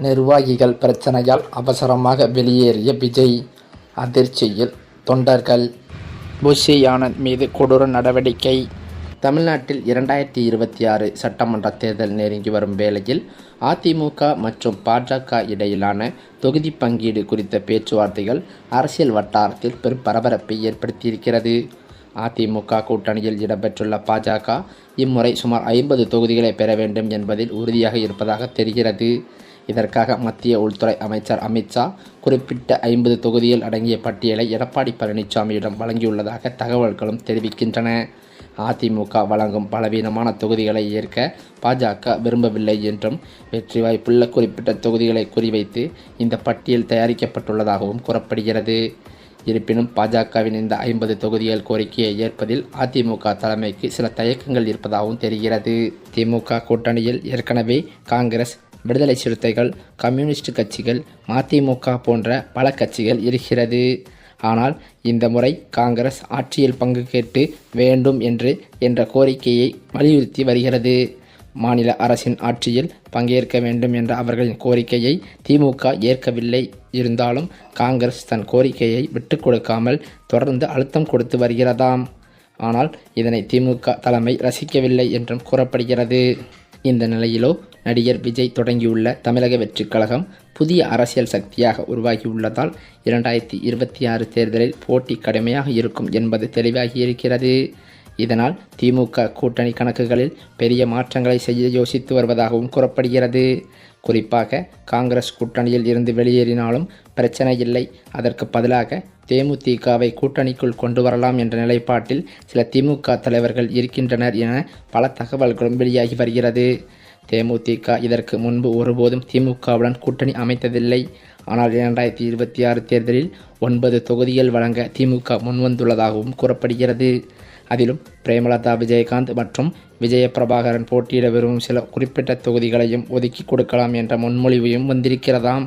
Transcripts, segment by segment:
நிர்வாகிகள் பிரச்சனையால் அவசரமாக வெளியேறிய விஜய். அதிர்ச்சியில் தொண்டர்கள். புஷி ஆனந்த் மீது கொடூர நடவடிக்கை. தமிழ்நாட்டில் 2026 சட்டமன்ற தேர்தல் நெருங்கி வரும் வேளையில் அதிமுக மற்றும் பாஜக இடையிலான தொகுதி பங்கீடு குறித்த பேச்சுவார்த்தைகள் அரசியல் வட்டாரத்தில் பெரும் பரபரப்பை ஏற்படுத்தியிருக்கிறது. அதிமுக கூட்டணியில் இடம்பெற்றுள்ள பாஜக இம்முறை சுமார் 50 தொகுதிகளை பெற வேண்டும் என்பதில் உறுதியாக இருப்பதாக தெரிகிறது. இதற்காக மத்திய உள்துறை அமைச்சர் அமித்ஷா குறிப்பிட்ட 50 தொகுதிகள் அடங்கிய பட்டியலை எடப்பாடி பழனிசாமியிடம் வழங்கியுள்ளதாக தகவல்களும் தெரிவிக்கின்றன. அதிமுக வழங்கும் பலவீனமான தொகுதிகளை ஏற்க பாஜக விரும்பவில்லை என்றும் வெற்றி வாய்ப்புள்ள குறிப்பிட்ட தொகுதிகளை குறிவைத்து இந்த பட்டியல் தயாரிக்கப்பட்டுள்ளதாகவும் கூறப்படுகிறது. இருப்பினும் பாஜகவின் இந்த 50 தொகுதிகள் கோரிக்கையை ஏற்பதில் அதிமுக தலைமைக்கு சில தயக்கங்கள் இருப்பதாகவும் தெரிகிறது. திமுக கூட்டணியில் ஏற்கனவே காங்கிரஸ், விடுதலை சிறுத்தைகள், கம்யூனிஸ்ட் கட்சிகள், மதிமுக போன்ற பல கட்சிகள் இருக்கிறது. ஆனால் இந்த முறை காங்கிரஸ் ஆட்சியில் பங்கு கேட்டு வேண்டும் என்ற கோரிக்கையை வலியுறுத்தி வருகிறது. மாநில அரசின் ஆட்சியில் பங்கேற்க வேண்டும் என்ற அவர்களின் கோரிக்கையை திமுக ஏற்கவில்லை. இருந்தாலும் காங்கிரஸ் தன் கோரிக்கையை விட்டுக் கொடுக்காமல் தொடர்ந்து அழுத்தம் கொடுத்து வருகிறதாம். ஆனால் இதனை திமுக தலைமை ரசிக்கவில்லை என்றும் கூறப்படுகிறது. இந்த நிலையிலோ நடிகர் விஜய் தொடங்கியுள்ள தமிழக வெற்றிக் கழகம் புதிய அரசியல் சக்தியாக உருவாகியுள்ளதால் 2026 தேர்தலில் போட்டி கடுமையாக இருக்கும் என்பது தெளிவாகியிருக்கிறது. இதனால் திமுக கூட்டணி கணக்குகளில் பெரிய மாற்றங்களை செய்ய யோசித்து வருவதாகவும் கூறப்படுகிறது. குறிப்பாக காங்கிரஸ் கூட்டணியில் இருந்து வெளியேறினாலும் பிரச்சனை இல்லை, அதற்கு பதிலாக தேமுதிகவை கூட்டணிக்குள் கொண்டு வரலாம் என்ற நிலைப்பாட்டில் சில திமுக தலைவர்கள் இருக்கின்றனர் என பல தகவல்களும் வெளியாகி வருகிறது. தேமுதிக இதற்கு முன்பு ஒருபோதும் திமுகவுடன் கூட்டணி அமைத்ததில்லை. ஆனால் 2026 தேர்தலில் 9 தொகுதிகள் வழங்க திமுக முன்வந்துள்ளதாகவும் கூறப்படுகிறது. அதிலும் பிரேமலதா விஜயகாந்த் மற்றும் விஜயபிரபாகரன் போட்டியிட விரும்பும் சில குறிப்பிட்ட தொகுதிகளையும் ஒதுக்கி கொடுக்கலாம் என்ற முன்மொழிவையும் வந்திருக்கிறதாம்.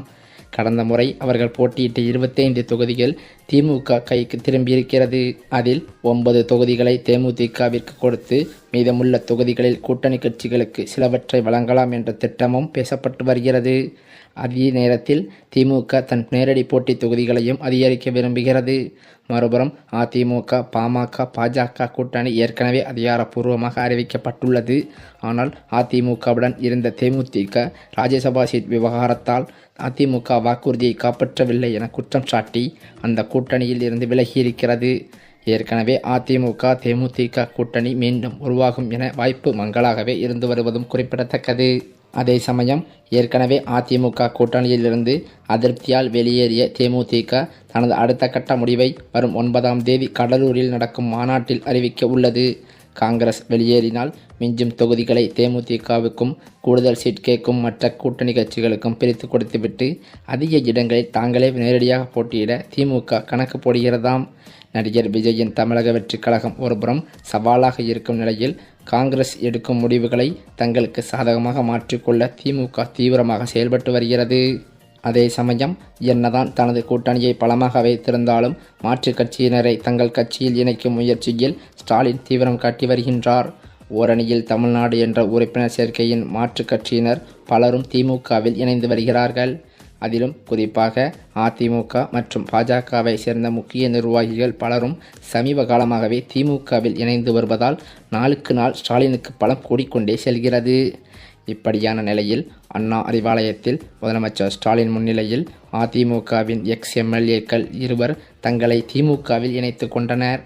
கடந்த முறை அவர்கள் போட்டியிட்ட 25 தொகுதிகள் திமுக கைக்கு திரும்பியிருக்கிறது. அதில் 9 தொகுதிகளை தேமுதிகவிற்கு கொடுத்து மீதமுள்ள தொகுதிகளில் கூட்டணி கட்சிகளுக்கு சிலவற்றை வழங்கலாம் என்ற திட்டமும் பேசப்பட்டு வருகிறது. அதே நேரத்தில் திமுக தன் நேரடி போட்டி தொகுதிகளையும் அதிகரிக்க விரும்புகிறது. மறுபுறம் அதிமுக, பாமக, பாஜக கூட்டணி ஏற்கனவே அதிகாரப்பூர்வமாக அறிவிக்கப்பட்டுள்ளது. ஆனால் அதிமுகவுடன் இருந்த தேமுதிக ராஜ்யசபா சீட் விவகாரத்தால் அதிமுக வாக்குறுதியை காப்பாற்றவில்லை என குற்றம் சாட்டி அந்த கூட்டணியில் இருந்து விலகியிருக்கிறது. ஏற்கனவே அதிமுக தேமுதிக கூட்டணி மீண்டும் உருவாகும் என வாய்ப்பு மங்களாகவே இருந்து வருவதும் குறிப்பிடத்தக்கது. அதே சமயம் ஏற்கனவே அதிமுக கூட்டணியிலிருந்து அதிருப்தியால் வெளியேறிய தேமுதிக தனது அடுத்த கட்ட முடிவை வரும் 9ஆம் தேதி கடலூரில் நடக்கும் மாநாட்டில் அறிவிக்க உள்ளது. காங்கிரஸ் வெளியேறினால் மிஞ்சும் தொகுதிகளை தேமுதிகவுக்கும் கூடுதல் சீட் கேட்கும் மற்ற கூட்டணி கட்சிகளுக்கும் பிரித்து கொடுத்துவிட்டு அதிக இடங்களில் தாங்களே நேரடியாக போட்டியிட திமுக கணக்கு போடுகிறதாம். நடிகர் விஜயின் தமிழக வெற்றிக் கழகம் ஒருபுறம் சவாலாக இருக்கும் நிலையில் காங்கிரஸ் எடுக்கும் முடிவுகளை தங்களுக்கு சாதகமாக மாற்றிக்கொள்ள திமுக தீவிரமாக செயல்பட்டு வருகிறது. அதே சமயம் என்னதான் தனது கூட்டணியை பலமாக வைத்திருந்தாலும் மாற்றுக் கட்சியினரை தங்கள் கட்சியில் இணைக்கும் முயற்சியில் ஸ்டாலின் தீவிரம் காட்டி வருகின்றார். ஓரணியில் தமிழ்நாடு என்ற உறுப்பினர் சேர்க்கையின் மாற்றுக் கட்சியினர் பலரும் திமுகவில் இணைந்து வருகிறார்கள். அதிலும் குறிப்பாக அதிமுக மற்றும் பாஜகவை சேர்ந்த முக்கிய நிர்வாகிகள் பலரும் சமீப காலமாகவே திமுகவில் இணைந்து வருவதால் நாளுக்கு நாள் ஸ்டாலினுக்கு பலம் கூடிக்கொண்டே செல்கிறது. இப்படியான நிலையில் அண்ணா அறிவாலயத்தில் முதலமைச்சர் ஸ்டாலின் முன்னிலையில் அதிமுகவின் எம்எல்ஏக்கள் இருவர் தங்களை திமுகவில் இணைத்து கொண்டனர்.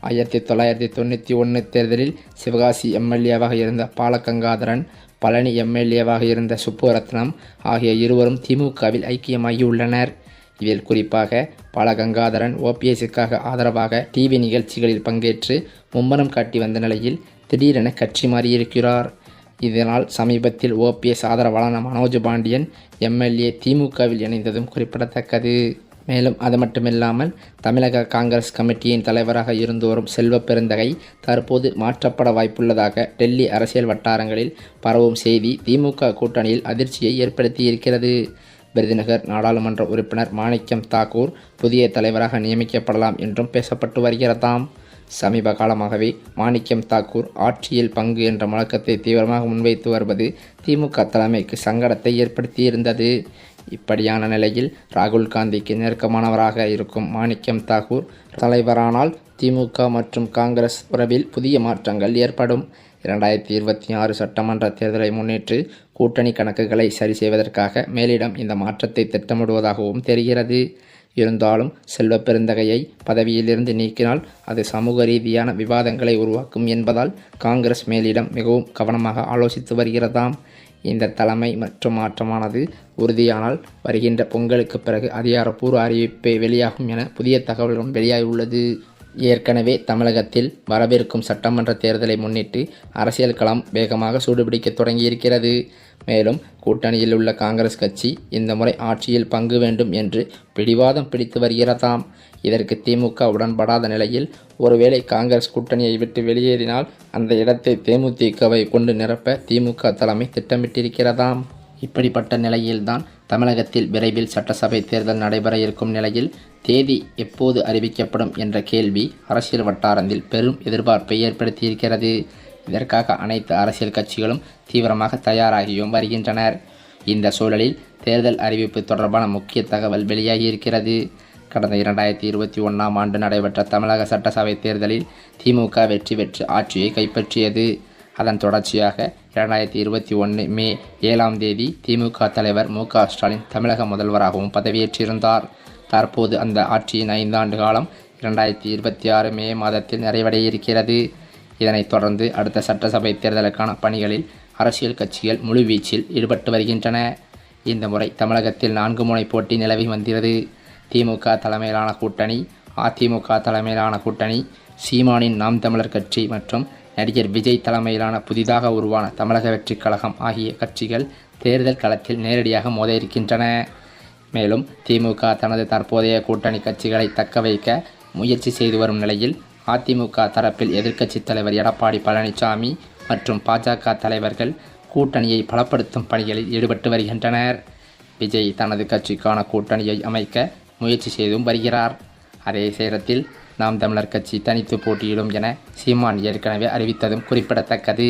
1991 தேர்தலில் சிவகாசி எம்எல்ஏவாக இருந்த பாலகங்காதரன், பழனி எம்எல்ஏவாக இருந்த சுப்புரத்னம் ஆகிய இருவரும் திமுகவில் ஐக்கியமாகியுள்ளனர். இதில் குறிப்பாக பாலகங்காதரன் ஓபிஎஸ்ஸுக்காக ஆதரவாக டிவி நிகழ்ச்சிகளில் பங்கேற்று மும்முரம் காட்டி வந்த நிலையில் திடீரென கட்சி மாறியிருக்கிறார். இதனால் சமீபத்தில் ஓபிஎஸ் ஆதரவாளரான மனோஜ் பாண்டியன் எம்எல்ஏ திமுகவில் இணைந்ததும் குறிப்பிடத்தக்கது. மேலும் அது மட்டுமில்லாமல் தமிழக காங்கிரஸ் கமிட்டியின் தலைவராக இருந்து வரும் செல்வ பெருந்தகை தற்போது மாற்றப்பட வாய்ப்புள்ளதாக டெல்லி அரசியல் வட்டாரங்களில் பரவும் செய்தி திமுக கூட்டணியில் அதிர்ச்சியை ஏற்படுத்தியிருக்கிறது. விருதுநகர் நாடாளுமன்ற உறுப்பினர் மாணிக்கம் தாக்கூர் புதிய தலைவராக நியமிக்கப்படலாம் என்றும் பேசப்பட்டு வருகிறதாம். சமீப காலமாகவே மாணிக்கம் தாக்கூர் ஆட்சியில் பங்கு என்ற முழக்கத்தை தீவிரமாக முன்வைத்து வருவது திமுக தலைமைக்கு சங்கடத்தை ஏற்படுத்தியிருந்தது. இப்படியான நிலையில் ராகுல் காந்திக்கு நெருக்கமானவராக இருக்கும் மாணிக்கம் தாக்கூர் தலைவரானால் திமுக மற்றும் காங்கிரஸ் உறவில் புதிய மாற்றங்கள் ஏற்படும். 2026 சட்டமன்ற தேர்தலை முன்னிட்டு கூட்டணி கணக்குகளை சரி செய்வதற்காக மேலிடம் இந்த மாற்றத்தை திட்டமிடுவதாகவும் தெரிகிறது. இருந்தாலும் செல்வ பெருந்தகையை பதவியிலிருந்து நீக்கினால் அது சமூக ரீதியான விவாதங்களை உருவாக்கும் என்பதால் காங்கிரஸ் மேலிடம் மிகவும் கவனமாக ஆலோசித்து வருகிறதாம். இந்த தலைமை மற்றும் மாற்றமானது உறுதியானால் வருகின்ற பொங்கலுக்கு பிறகு அதிகாரப்பூர்வ அறிவிப்பை வெளியாகும் என புதிய தகவல்களும் வெளியாகியுள்ளது. ஏற்கனவே தமிழகத்தில் வரவிருக்கும் சட்டமன்ற தேர்தலை முன்னிட்டு அரசியல் களம் வேகமாக சூடுபிடிக்க தொடங்கியிருக்கிறது. மேலும் கூட்டணியில் உள்ள காங்கிரஸ் கட்சி இந்த முறை ஆட்சியில் பங்கு வேண்டும் என்று பிடிவாதம் பிடித்து வருகிறதாம். இதற்கு திமுக உடன்படாத நிலையில் ஒருவேளை காங்கிரஸ் கூட்டணியை விட்டு வெளியேறினால் அந்த இடத்தை தேமுதிகவை கொண்டு நிரப்ப திமுக தலைமை திட்டமிட்டிருக்கிறதாம். இப்படிப்பட்ட நிலையில்தான் தமிழகத்தில் விரைவில் சட்டசபை தேர்தல் நடைபெற இருக்கும் நிலையில் தேதி எப்போது அறிவிக்கப்படும் என்ற கேள்வி அரசியல் வட்டாரத்தில் பெரும் எதிர்பார்ப்பை ஏற்படுத்தியிருக்கிறது. இதற்காக அனைத்து அரசியல் கட்சிகளும் தீவிரமாக தயாராகியும் வருகின்றனர். இந்த சூழலில் தேர்தல் அறிவிப்பு தொடர்பான முக்கிய தகவல் வெளியாகியிருக்கிறது. கடந்த 2021ஆம் ஆண்டு நடைபெற்ற தமிழக சட்டசபை தேர்தலில் திமுக வெற்றி பெற்று ஆட்சியை கைப்பற்றியது. அதன் தொடர்ச்சியாக 2021 மே 7ஆம் தேதி திமுக தலைவர் மு.க. ஸ்டாலின் தமிழக முதல்வராகவும் பதவியேற்றிருந்தார். தற்போது அந்த ஆட்சியின் 5 ஆண்டு காலம் 2026 மே மாதத்தில் நிறைவடைய இருக்கிறது. இதனைத் தொடர்ந்து அடுத்த சட்டசபை தேர்தலுக்கான பணிகளில் அரசியல் கட்சிகள் முழுவீச்சில் ஈடுபட்டு வருகின்றன. இந்த முறை தமிழகத்தில் 4 முனை போட்டி நிலவி வந்தது. திமுக தலைமையிலான கூட்டணி, அதிமுக தலைமையிலான கூட்டணி, சீமானின் நாம் தமிழர் கட்சி மற்றும் நடிகர் விஜய் தலைமையிலான புதிதாக உருவான தமிழக வெற்றிக் கழகம் ஆகிய கட்சிகள் தேர்தல் களத்தில் நேரடியாக மோத இருக்கின்றன. மேலும் திமுக தனது தற்போதைய கூட்டணி கட்சிகளை தக்க வைக்க முயற்சி செய்து வரும் நிலையில் அதிமுக தரப்பில் எதிர்க்கட்சித் தலைவர் எடப்பாடி பழனிசாமி மற்றும் பாஜக தலைவர்கள் கூட்டணியை பலப்படுத்தும் பணிகளில் ஈடுபட்டு வருகின்றனர். விஜய் தனது கட்சிக்கான கூட்டணியை அமைக்க முயற்சி செய்தும் வருகிறார். அதே நேரத்தில் நாம் தமிழர் கட்சி தனித்து போட்டியிடும் என சீமான் ஏற்கனவே அறிவித்ததும் குறிப்பிடத்தக்கது.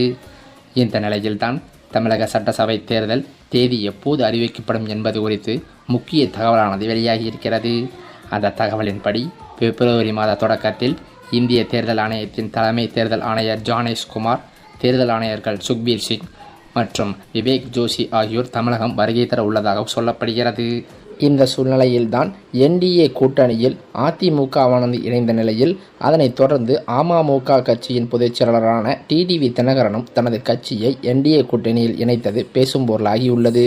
இந்த நிலையில்தான் தமிழக சட்டசபை தேர்தல் தேதி எப்போது அறிவிக்கப்படும் என்பது குறித்து முக்கிய தகவலானது வெளியாகியிருக்கிறது. அந்த தகவலின்படி பிப்ரவரி மாத தொடக்கத்தில் இந்திய தேர்தல் ஆணையத்தின் தலைமை தேர்தல் ஆணையர் ஜானேஷ்குமார், தேர்தல் ஆணையர்கள் சுக்பீர் சிங் மற்றும் விவேக் ஜோஷி ஆகியோர் தமிழகம் வருகை தர உள்ளதாக சொல்லப்படுகிறது. இந்த சூழ்நிலையில்தான் என்டிஏ கூட்டணியில் அதிமுகவானது இணைந்த நிலையில் அதனைத் தொடர்ந்து அமமுக கட்சியின் பொதுச் செயலாளரான டிடிவி தினகரனும் தனது கட்சியை என்டிஏ கூட்டணியில் இணைத்தது பேசும் பொருளாகியுள்ளது.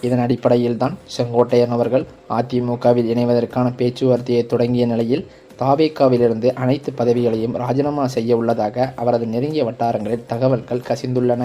இதன் அடிப்படையில் தான் செங்கோட்டையன் அவர்கள் அதிமுகவில் இணைவதற்கான பேச்சுவார்த்தையை தொடங்கிய நிலையில் தாவேகாவிலிருந்து அனைத்து பதவிகளையும் ராஜினாமா செய்ய உள்ளதாக அவரது நெருங்கிய வட்டாரங்களில் தகவல்கள் கசிந்துள்ளன.